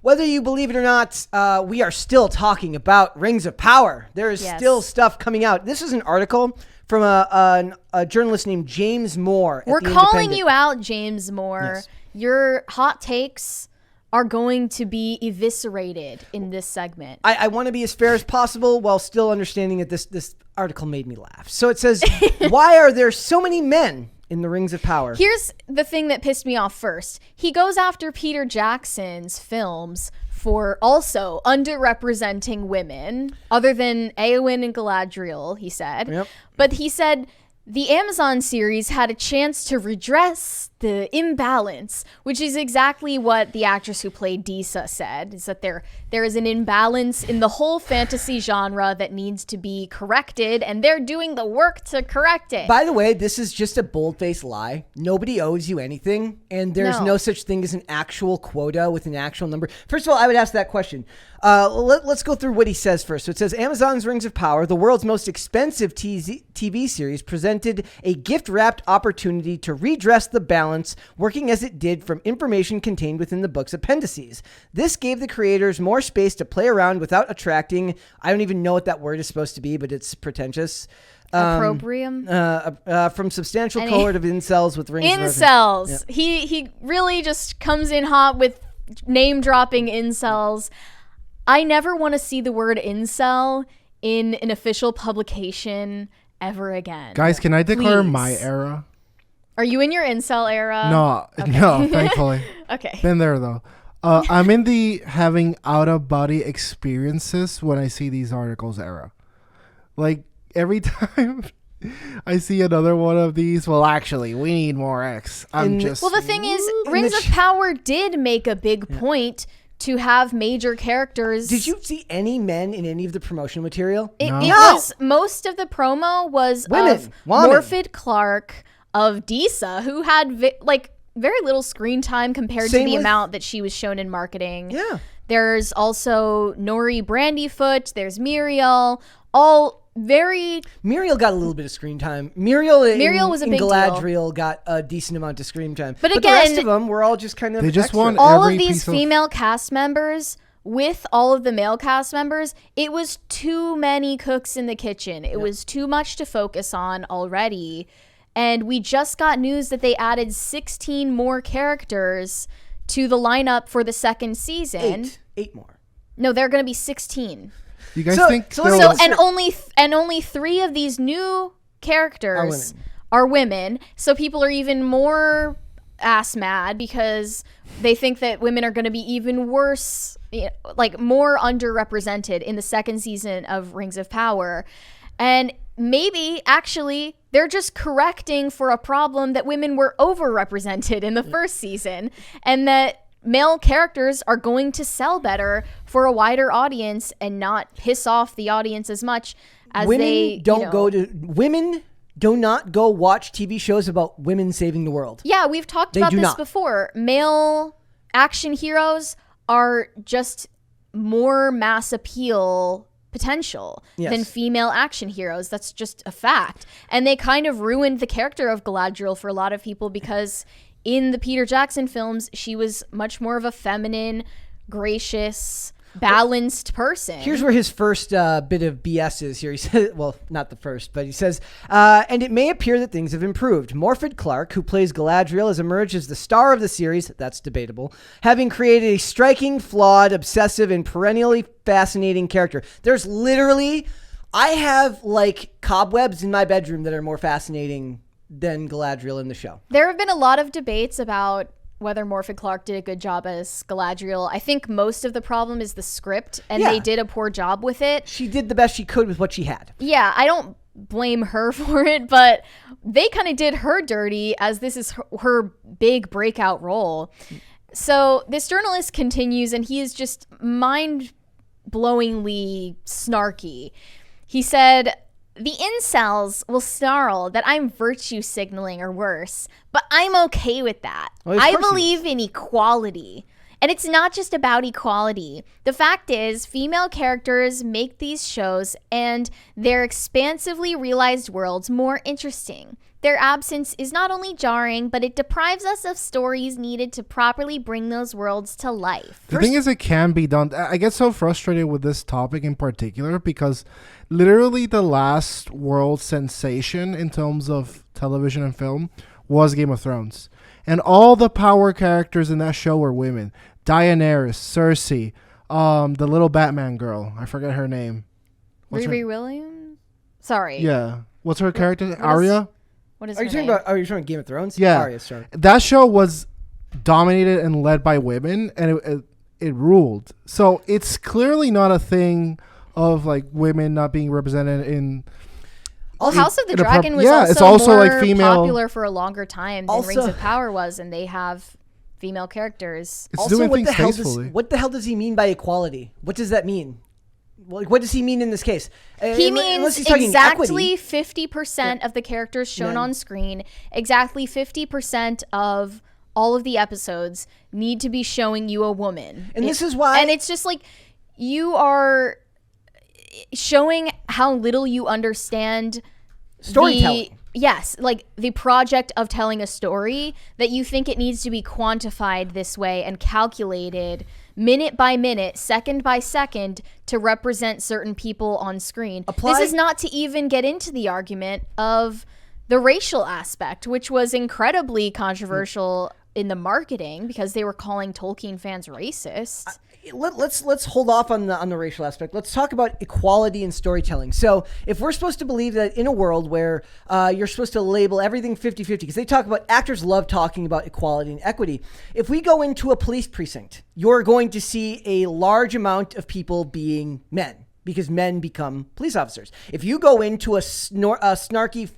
whether you believe it or not, we are still talking about Rings of Power. There is still stuff coming out. This is an article from a journalist named James Moore. We're calling you out, James Moore. Yes. Your hot takes are going to be eviscerated in this segment. I want to be as fair as possible while still understanding that this article made me laugh. So it says, why are there so many men in the Rings of Power? Here's the thing that pissed me off first. He goes after Peter Jackson's films for also underrepresenting women, other than Éowyn and Galadriel, he said. Yep. But he said the Amazon series had a chance to redress the imbalance, which is exactly what the actress who played Disa said, is that there is an imbalance in the whole fantasy genre that needs to be corrected, and they're doing the work to correct it. By the way, this is just a bold-faced lie. Nobody owes you anything, and there's no such thing as an actual quota with an actual number. First of all, I would ask that question. Let's go through what he says first. So it says, Amazon's Rings of Power, the world's most expensive TV series, presented a gift-wrapped opportunity to redress the balance, working as it did from information contained within the book's appendices. This gave the creators more space to play around without attracting, I don't even know what that word is supposed to be, but it's pretentious. Opprobrium? From substantial cohort of incels with rings. Incels. Yep. He really just comes in hot with name-dropping incels. I never want to see the word incel in an official publication ever again. Guys, can I declare my era? Are you in your incel era? No, thankfully. Okay. Been there, though. I'm in the having out-of-body experiences when I see these articles era. Like, every time I see another one of these, well, actually, we need more X. Well, the thing is, Rings of Power did make a big point to have major characters. Did you see any men in any of the promotional material? It was, most of the promo was of Morfydd Clark, of Disa, who had very little screen time compared to the amount that she was shown in marketing. Yeah. There's also Nori Brandyfoot. There's Muriel. All very... Muriel got a little bit of screen time. Muriel was a big Galadriel deal. Got a decent amount of screen time. But again, the rest of them were all just kind of they just extra. want all of these female cast members with all of the male cast members, it was too many cooks in the kitchen. It was too much to focus on already. And we just got news that they added 16 more characters to the lineup for the second season. Eight more. No, they're going to be 16. You guys think only 3 of these new characters are women. So people are even more ass mad because they think that women are going to be even worse, like more underrepresented in the second season of Rings of Power. And maybe actually they're just correcting for a problem that women were overrepresented in the first season, and that male characters are going to sell better for a wider audience and not piss off the audience as much as women women do not go watch TV shows about women saving the world. Yeah, we've talked about this before. Male action heroes are just more mass appeal potential than female action heroes. That's just a fact. And they kind of ruined the character of Galadriel for a lot of people because in the Peter Jackson films, she was much more of a feminine, gracious, balanced person. Here's where his first bit of BS is here. He says, well, not the first, but he says, and it may appear that things have improved. Morfydd Clark, who plays Galadriel, has emerged as the star of the series. That's debatable. Having created a striking, flawed, obsessive, and perennially fascinating character. There's literally, I have like cobwebs in my bedroom that are more fascinating than Galadriel in the show. There have been a lot of debates about whether Morfydd Clark did a good job as Galadriel. I think most of the problem is the script, and they did a poor job with it. She did the best she could with what she had. Yeah, I don't blame her for it, but they kind of did her dirty as this is her big breakout role. So this journalist continues, and he is just mind-blowingly snarky. He said, "The incels will snarl that I'm virtue signaling or worse, but I'm okay with that. I believe in equality. And it's not just about equality. The fact is, female characters make these shows and their expansively realized worlds more interesting. Their absence is not only jarring, but it deprives us of stories needed to properly bring those worlds to life. The thing is, it can be done. I get so frustrated with this topic in particular because literally the last world sensation in terms of television and film was Game of Thrones. And all the power characters in that show were women. Daenerys, Cersei, the little Batman girl. I forget her name. Riri Williams? Sorry. Yeah. What's her character? Arya? What is Are you talking about? Are you talking about Game of Thrones? Yeah. Arya, sorry. That show was dominated and led by women, and it ruled. So it's clearly not a thing of like women not being represented in. Well, House of the Dragon was it's also more like female, popular for a longer time than Rings of Power was, and they have female characters. It's also, doing things tastefully. What the hell does he mean by equality? What does that mean? Like, what does he mean in this case? He means exactly 50% of the characters shown on screen, exactly 50% of all of the episodes need to be showing you a woman. And this is why... And it's just like, you are showing how little you understand storytelling. Yes, like the project of telling a story, that you think it needs to be quantified this way and calculated minute by minute, second by second to represent certain people on screen. This is not to even get into the argument of the racial aspect, which was incredibly controversial in the marketing because they were calling Tolkien fans racist. Let's hold off on the racial aspect. Let's talk about equality in storytelling. So if we're supposed to believe that in a world where you're supposed to label everything 50-50, because they talk about, actors love talking about equality and equity. If we go into a police precinct, you're going to see a large amount of people being men, because men become police officers. If you go into a snarky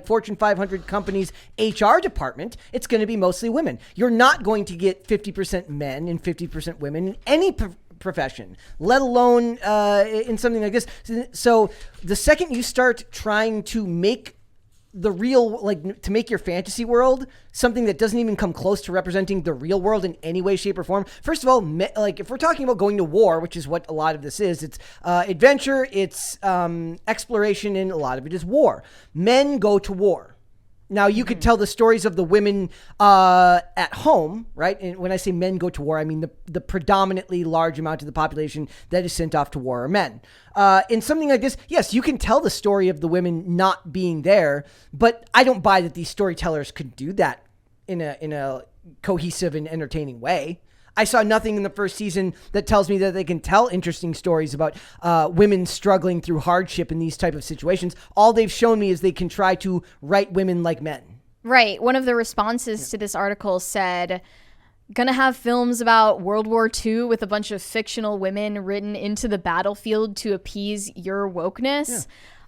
Fortune 500 company's HR department, it's going to be mostly women. You're not going to get 50% men and 50% women in any profession, let alone in something like this. So the second you start trying to make the real, like, to make your fantasy world something that doesn't even come close to representing the real world in any way, shape, or form. First of all, like, if we're talking about going to war, which is what a lot of this is, it's adventure, it's exploration, and a lot of it is war. Men go to war. Now, you could tell the stories of the women at home, right? And when I say men go to war, I mean the predominantly large amount of the population that is sent off to war are men. In something like this, yes, you can tell the story of the women not being there, but I don't buy that these storytellers could do that in a cohesive and entertaining way. I saw nothing in the first season that tells me that they can tell interesting stories about women struggling through hardship in these type of situations. All they've shown me is they can try to write women like men. Right. One of the responses to this article said, gonna have films about World War II with a bunch of fictional women written into the battlefield to appease your wokeness. Yeah.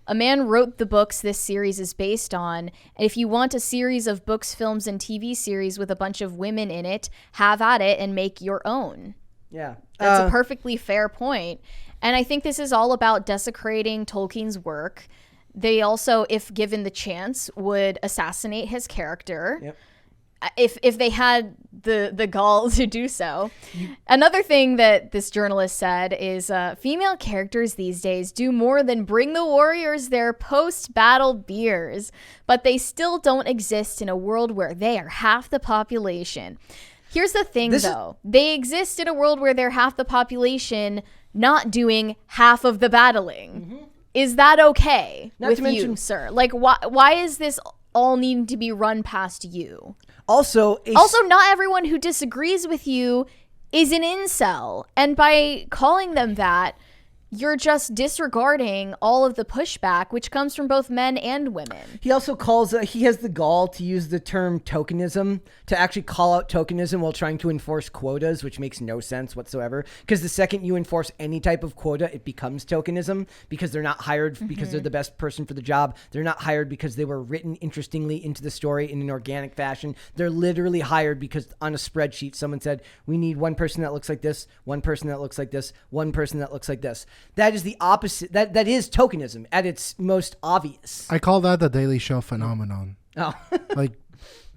A man wrote the books this series is based on, and if you want a series of books, films, and TV series with a bunch of women in it, have at it and make your own. Yeah. That's a perfectly fair point. And I think this is all about desecrating Tolkien's work. They also, if given the chance, would assassinate his character. Yep. If they had the gall to do so. Another thing that this journalist said is female characters these days do more than bring the warriors their post-battle beers, but they still don't exist in a world where they are half the population. Here's the thing, though. They exist in a world where they're half the population not doing half of the battling. Mm-hmm. Is that okay with you, sir? Like, why is this all needing to be run past you? Also, not everyone who disagrees with you is an incel. And by calling them that, you're just disregarding all of the pushback, which comes from both men and women. He also he has the gall to use the term tokenism, to actually call out tokenism while trying to enforce quotas, which makes no sense whatsoever. Because the second you enforce any type of quota, it becomes tokenism, because they're not hired because they're the best person for the job. They're not hired because they were written interestingly into the story in an organic fashion. They're literally hired because on a spreadsheet, someone said, we need one person that looks like this, one person that looks like this, one person that looks like this. That is the opposite. That is tokenism at its most obvious. I call that the Daily Show phenomenon. Oh. Like,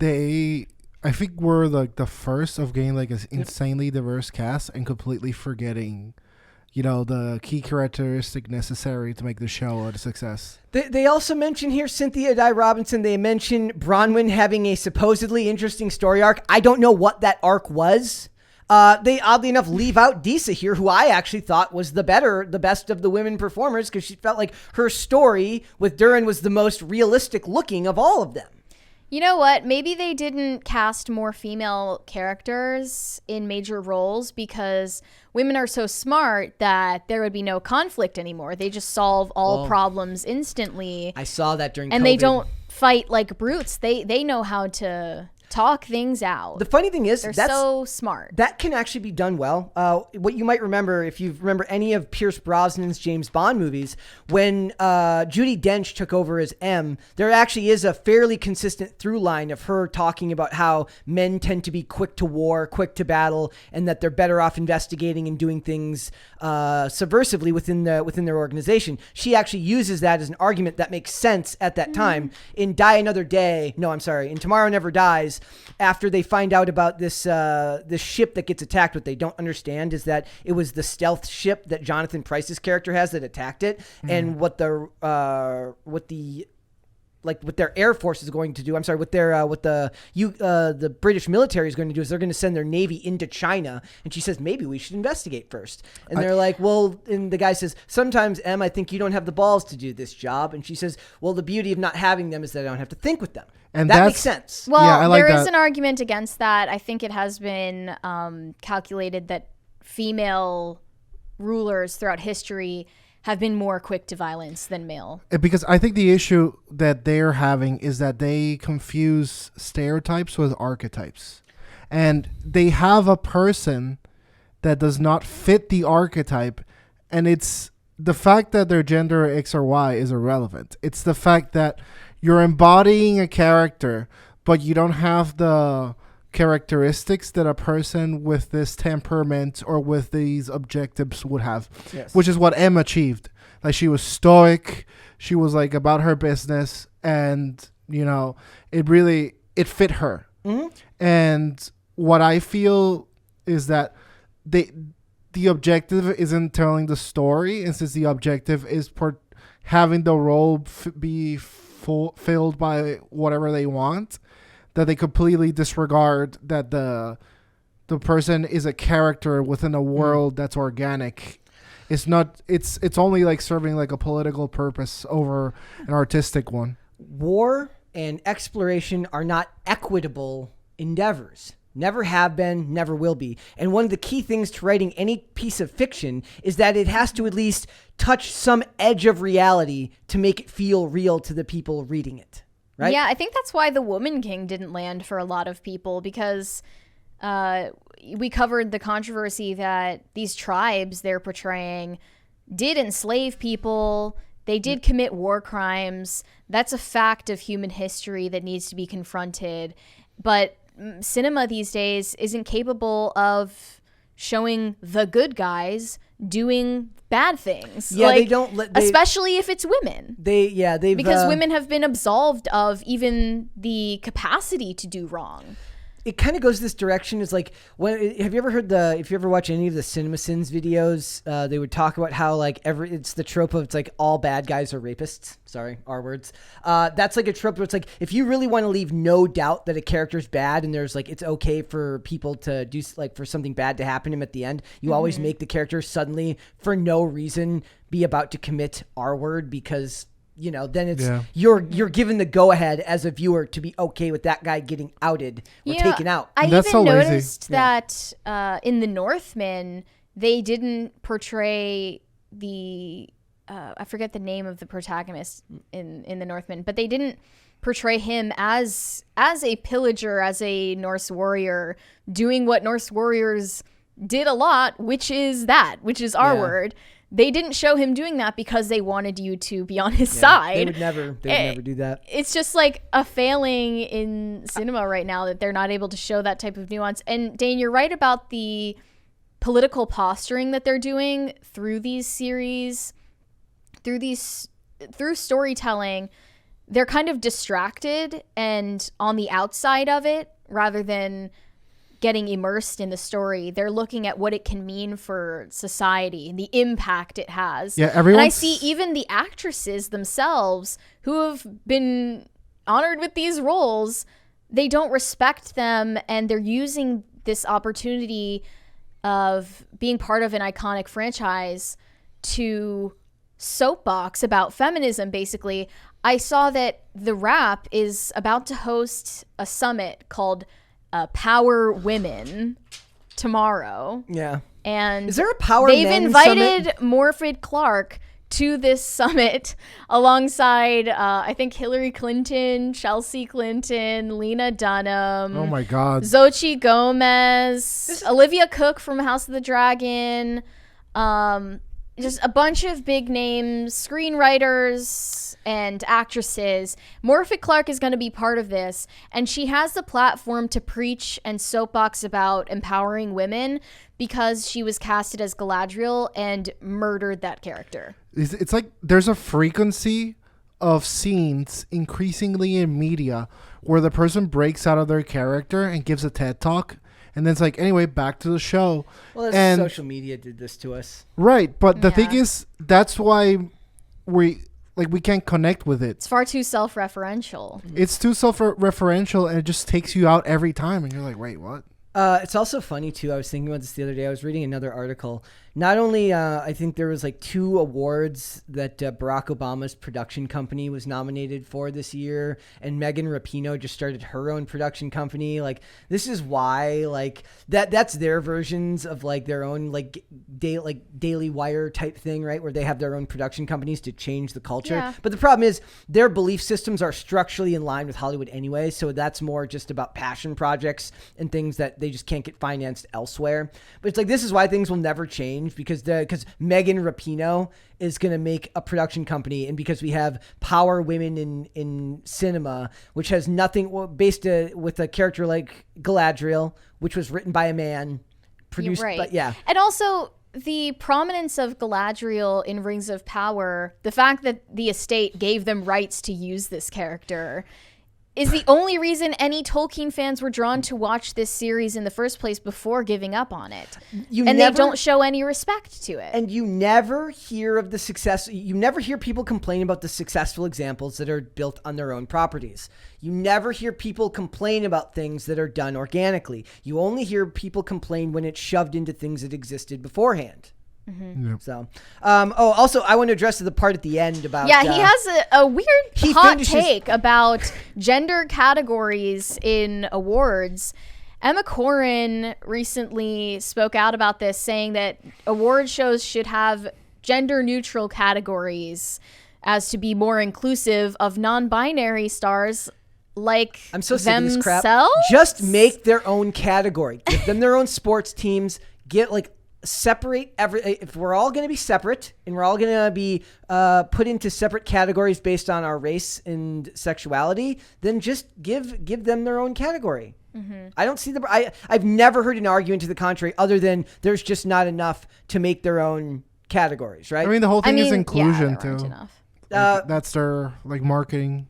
I think we're like the first of getting like an insanely diverse cast and completely forgetting, the key characteristic necessary to make the show a success. They also mention here Cynthia Dye Robinson. They mention Bronwyn having a supposedly interesting story arc. I don't know what that arc was. They oddly enough leave out Disa here, who I actually thought was the best of the women performers, because she felt like her story with Duran was the most realistic looking of all of them. You know what? Maybe they didn't cast more female characters in major roles because women are so smart that there would be no conflict anymore. They just solve all problems instantly. I saw that during and COVID. They don't fight like brutes. They know how to talk things out. The funny thing is, they're so smart. That can actually be done well. What you might remember, if you remember any of Pierce Brosnan's James Bond movies, when Judi Dench took over as M, there actually is a fairly consistent through line of her talking about how men tend to be quick to war, quick to battle, and that they're better off investigating and doing things subversively within their organization. She actually uses that as an argument that makes sense at that time. In Tomorrow Never Dies, after they find out about this ship that gets attacked, what they don't understand is that it was the stealth ship that Jonathan Pryce's character has that attacked it, and what their Air Force is going to do. What the British military is going to do is they're going to send their Navy into China. And she says, maybe we should investigate first. And they're like, well, and the guy says, sometimes, Em, I think you don't have the balls to do this job. And she says, well, the beauty of not having them is that I don't have to think with them. And that makes sense. Well, yeah, there is an argument against that. I think it has been calculated that female rulers throughout history have been more quick to violence than male. Because I think the issue that they're having is that they confuse stereotypes with archetypes. And they have a person that does not fit the archetype, and it's the fact that their gender X or Y is irrelevant. It's the fact that you're embodying a character, but you don't have the characteristics that a person with this temperament or with these objectives would have, which is what Em achieved. Like, she was stoic, she was like about her business, and it fit her. And what I feel is that the objective isn't telling the story, and since the objective is having the role be filled by whatever they want, that they completely disregard that the person is a character within a world that's organic. It's not. It's only like serving like a political purpose over an artistic one. War and exploration are not equitable endeavors. Never have been, never will be. And one of the key things to writing any piece of fiction is that it has to at least touch some edge of reality to make it feel real to the people reading it. Right? Yeah, I think that's why The Woman King didn't land for a lot of people, because we covered the controversy that these tribes they're portraying did enslave people. They did commit war crimes. That's a fact of human history that needs to be confronted. But cinema these days isn't capable of showing the good guys doing bad things. Yeah, they don't especially if it's women. Because women have been absolved of even the capacity to do wrong. It kind of goes this direction. Is like, have you ever heard if you ever watch any of the CinemaSins videos, they would talk about how it's the trope of it's like all bad guys are rapists. Sorry, R words. That's like a trope where it's like, if you really want to leave no doubt that a character's bad and there's like, it's okay for people to do for something bad to happen to him at the end, you always make the character suddenly for no reason be about to commit R word, because then it's you're given the go ahead as a viewer to be okay with that guy getting outed or taken out. I even noticed that in the Northmen they didn't portray the I forget the name of the protagonist in the Northmen, but they didn't portray him as a pillager, as a Norse warrior doing what Norse warriors did a lot, which is our word. They didn't show him doing that because they wanted you to be on his side. They would never do that. It's just like a failing in cinema right now that they're not able to show that type of nuance. And Dane, you're right about the political posturing that they're doing through these series, through storytelling. They're kind of distracted and on the outside of it rather than getting immersed in the story. They're looking at what it can mean for society and the impact it has. Yeah, and I see even the actresses themselves who have been honored with these roles, they don't respect them, and they're using this opportunity of being part of an iconic franchise to soapbox about feminism, basically. I saw that The Wrap is about to host a summit called Power Women tomorrow. Yeah. And is there a Power They've Men invited summit? Morfydd Clark to this summit alongside, I think, Hillary Clinton, Chelsea Clinton, Lena Dunham. Oh my God. Xochitl Gomez, Olivia Cook from House of the Dragon. Just a bunch of big names, screenwriters and actresses. Morfydd Clark is going to be part of this, and she has the platform to preach and soapbox about empowering women because she was casted as Galadriel and murdered that character. It's like there's a frequency of scenes increasingly in media where the person breaks out of their character and gives a TED talk. And then it's like, anyway, back to the show. Well, and social media did this to us. Right. But the thing is, that's why we can't connect with it. It's far too self-referential. It's too self-referential, and it just takes you out every time. And you're like, wait, what? It's also funny, too. I was thinking about this the other day. I was reading another article. Not only, I think there was like 2 awards that Barack Obama's production company was nominated for this year, and Megan Rapinoe just started her own production company. Like, this is why, like, that's their versions of like their own like Daily Wire type thing, right? Where they have their own production companies to change the culture. Yeah. But the problem is their belief systems are structurally in line with Hollywood anyway, so that's more just about passion projects and things that they just can't get financed elsewhere. But it's like, this is why things will never change, because Megan Rapinoe is going to make a production company, and because we have Power Women in cinema, which has nothing based with a character like Galadriel, which was written by a man, produced by, yeah. And also the prominence of Galadriel in Rings of Power, the fact that the estate gave them rights to use this character, is the only reason any Tolkien fans were drawn to watch this series in the first place before giving up on it. They don't show any respect to it. And you never hear of the success. You never hear people complain about the successful examples that are built on their own properties. You never hear people complain about things that are done organically. You only hear people complain when it's shoved into things that existed beforehand. Mm-hmm. Yep. So, also, I want to address the part at the end about. Yeah, he has a weird hot take about gender categories in awards. Emma Corrin recently spoke out about this, saying that award shows should have gender-neutral categories as to be more inclusive of non-binary stars like I'm so sick themselves. of this crap. Just make their own category. Give them their own sports teams. Separate if we're all going to be separate and we're all going to be put into separate categories based on our race and sexuality, then just give them their own category. Mm-hmm. I don't see I've never heard an argument to the contrary other than there's just not enough to make their own categories, right? I mean, the whole thing is inclusion too. Enough. That's their marketing.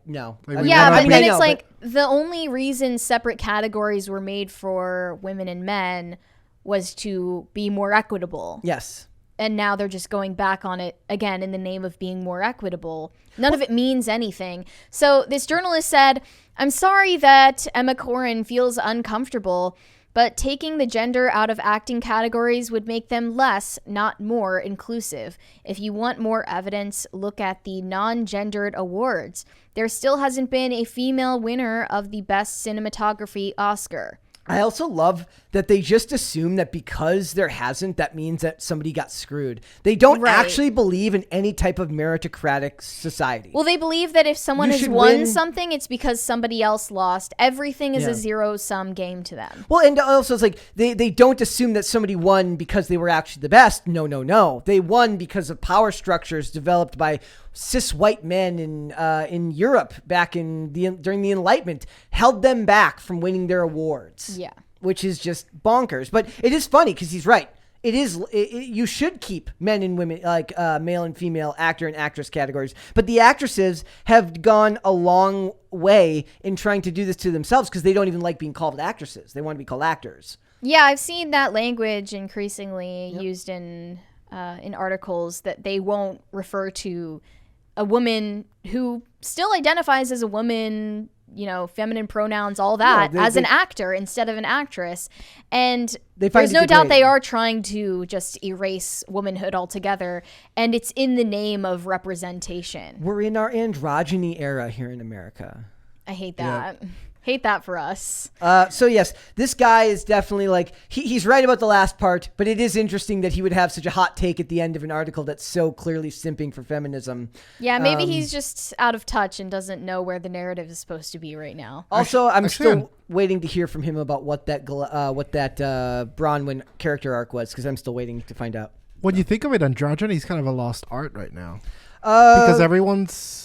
No. But then it's like the only reason separate categories were made for women and men was to be more equitable. Yes. And now they're just going back on it again in the name of being more equitable. None of it means anything. So this journalist said, "I'm sorry that Emma Corrin feels uncomfortable, but taking the gender out of acting categories would make them less, not more, inclusive. If you want more evidence, look at the non-gendered awards. There still hasn't been a female winner of the Best Cinematography Oscar." I also love that they just assume that because there hasn't, that means that somebody got screwed. They don't actually believe in any type of meritocratic society. Well, they believe that if someone has won something, it's because somebody else lost. Everything is a zero-sum game to them. Well, and also it's like they don't assume that somebody won because they were actually the best. No. They won because of power structures developed by cis white men in Europe back during the Enlightenment, held them back from winning their awards. Yeah. Which is just bonkers. But it is funny because he's right. you should keep men and women, like male and female actor and actress categories. But the actresses have gone a long way in trying to do this to themselves because they don't even like being called actresses. They want to be called actors. Yeah, I've seen that language increasingly used in articles, that they won't refer to a woman who still identifies as a woman, feminine pronouns, all that, as an actor instead of an actress. And there's no doubt they are trying to just erase womanhood altogether. And it's in the name of representation. We're in our androgyny era here in America. I hate that. Yeah. Hate that for us. So yes, this guy is definitely like, he's right about the last part, but it is interesting that he would have such a hot take at the end of an article that's so clearly simping for feminism. Yeah, maybe he's just out of touch and doesn't know where the narrative is supposed to be right now. Also, I'm still waiting to hear from him about what that Bronwyn character arc was, because I'm still waiting to find out. When you think of it, androgyny is kind of a lost art right now. Because everyone's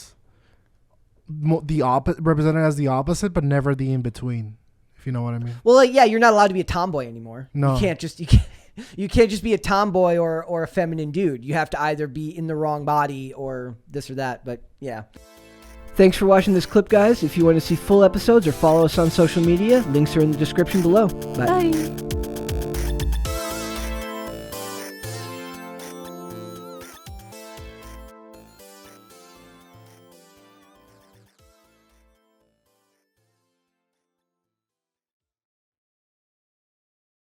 represented as the opposite, but never the in between, if you know what I mean. Well, yeah, you're not allowed to be a tomboy anymore. No, you can't just be a tomboy or a feminine dude. You have to either be in the wrong body or this or that. But yeah. Thanks for watching this clip, guys. If you want to see full episodes or follow us on social media, links are in the description below. Bye.